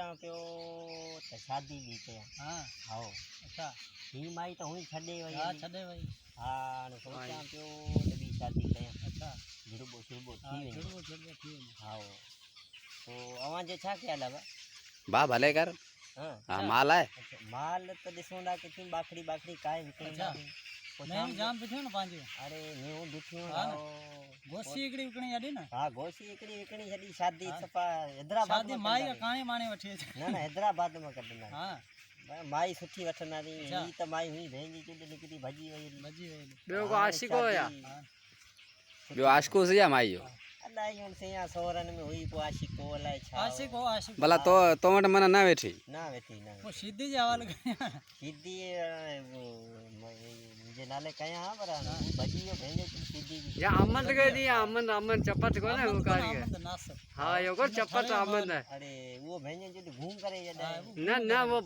सोचा पियो त शादी बि कयां। हाँ हाओ अच्छा ही माई त हुई छॾे वई हाँ हली। छॾे वई हा हाणे सोचा पियो त ॿी शादी कयां। अच्छा जुड़बो शुड़बो हाँ थी वञे। जुड़वो जुड़वो थी वञे हाओ पोइ अव्हां जो छा ख्याल आहे बा भले कर हाँ हाँ अच्छा। माल आहे अच्छा माल त ॾिसूं था किथी बाखड़ी बाखड़ी काए विकिणींदा अच्छा। पोइ नहीं शाम जाम बिठियो न पंहिंजो अरे न्यू ॾिठियूं हा न। हाओ गोसी हिकिड़ी विकिणी हली न हा घोसी हिकिड़ी विकिणी छॾी शादी हा। सफ़ा हैदराबाद शादी मां माई कंदा का काणे माणे वठी अचे न न हैदराबाद में कढंदा हाँ माई सुठी वठंदा नी अच्छा। ही त माई हुई भेंजी चुड निकिती भॼी वई हली। भॼी वई ॿियो को हाणे आशिको या शादी हाँ ॿियो आशिको सही आहे माई जो अलाए हुन सैया सोरनि में हुई पोइ आशिको अलाए छा आशिक हो आशिक भला तो वटि माना न वेठी न वेठी न वो सीधी जे हवाले कया सीधी मुंहिंजे नाले कयां हा पर भॼी वियो भेंजे चुड सीधी बि या अमन के दी अमन अमन चपत को ना वो कारीगर अहमद नासिर हाँ यो को चपत अमन है अरे उहो भेंजे चुड घूम करे हाँ, जॾहिं वो न न वो